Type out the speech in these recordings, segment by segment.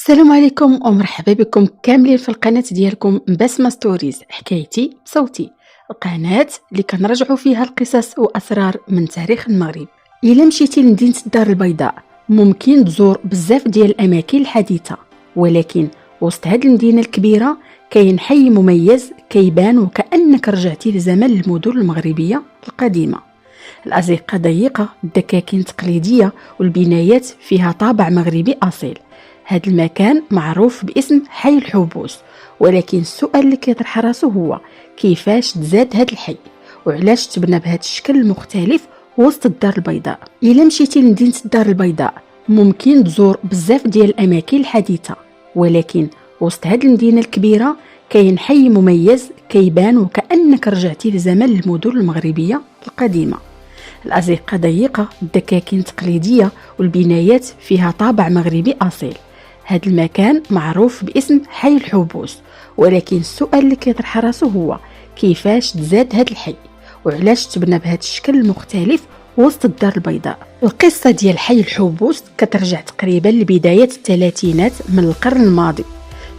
السلام عليكم ومرحبا بكم كاملين في القناة ديالكم بسمة ستوريز، حكايتي بصوتي. القناة اللي كنرجعوا فيها القصص وأسرار من تاريخ المغرب. إلا مشيتي لمدينة الدار البيضاء ممكن تزور بزاف ديال الأماكن الحديثة، ولكن وسط هاد المدينة الكبيرة كاين حي مميز كيبان وكأنك رجعتي لزمن المدن المغربية القديمة. الأزقة ضيقة، الدكاكين تقليدية، والبنايات فيها طابع مغربي أصيل. هذا المكان معروف باسم حي الحبوس، ولكن السؤال اللي كيطرح راسو هو كيفاش تزاد هذا الحي وعلاش تبنى بهذا الشكل المختلف وسط الدار البيضاء. الا مشيتي لمدينه الدار البيضاء ممكن تزور بزاف ديال الاماكن الحديثه، ولكن وسط هذه المدينه الكبيره كاين حي مميز كيبان وكأنك رجعتي لزمن المدن المغربيه القديمه. الأزقة ضيقة، الدكاكين تقليدية، والبنايات فيها طابع مغربي أصيل. هذا المكان معروف باسم حي الحبوس، ولكن السؤال اللي كيطرح راسو هو كيفاش تزاد هذا الحي وعلاش تبنى بهذا الشكل المختلف وسط الدار البيضاء. القصة ديال حي الحبوس كترجع تقريبا لبداية الثلاثينات من القرن الماضي.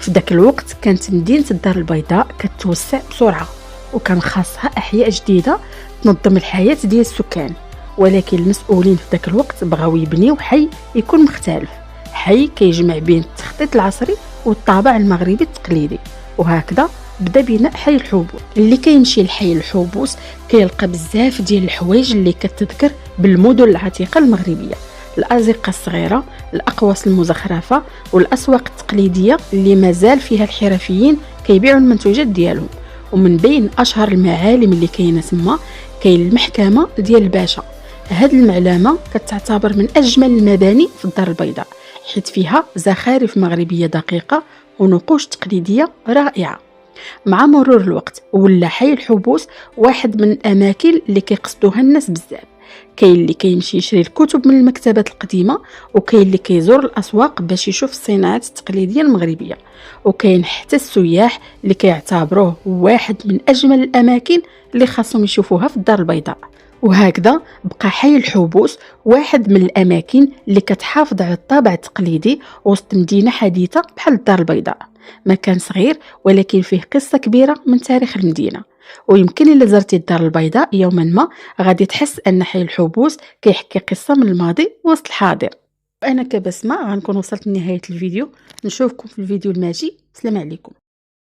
في ذاك الوقت كانت مدينة الدار البيضاء كتوسع بسرعة، وكان خاصها أحياء جديدة تنظم الحياة ديال السكان، ولكن المسؤولين في ذاك الوقت بغاو يبنيو حي يكون مختلف، حي كيجمع بين التخطيط العصري والطابع المغربي التقليدي. وهكذا بدا بناء حي الحبوس. اللي كيمشي لحي الحبوس كيلقى بزاف ديال الحوايج اللي كتذكر بالمدن العتيقة المغربية، الأزقة الصغيرة، الأقواس المزخرفة، والأسواق التقليدية اللي مازال فيها الحرفيين كيبيعوا المنتوجات ديالهم. ومن بين أشهر المعالم اللي كاينه تما كاين المحكمة ديال الباشا. هاد المعلمة كتعتبر من أجمل المباني في الدار البيضاء، حيث فيها زخارف مغربية دقيقة ونقوش تقليدية رائعة. مع مرور الوقت ولا حي الحبوس واحد من الأماكن اللي كيقصدوها الناس بزاف. كاين اللي كيمشي يشري الكتب من المكتبات القديمة، وكاين اللي كيزور الأسواق باش يشوف الصناعات التقليدية المغربية، وكاين حتى السياح اللي كيعتبروه واحد من أجمل الأماكن اللي خاصهم يشوفوها في الدار البيضاء. وهكذا بقى حي الحبوس واحد من الأماكن اللي كتحافظ على الطابع التقليدي وسط مدينة حديثة بحال الدار البيضاء. مكان صغير ولكن فيه قصة كبيرة من تاريخ المدينة. ويمكن إلا زرتي الدار البيضاء يوما ما غادي تحس أن حي الحبوس كيحكي قصة من الماضي وسط الحاضر. وأنا كبسمة غنكون وصلت لنهاية الفيديو. نشوفكم في الفيديو الماجي. السلام عليكم.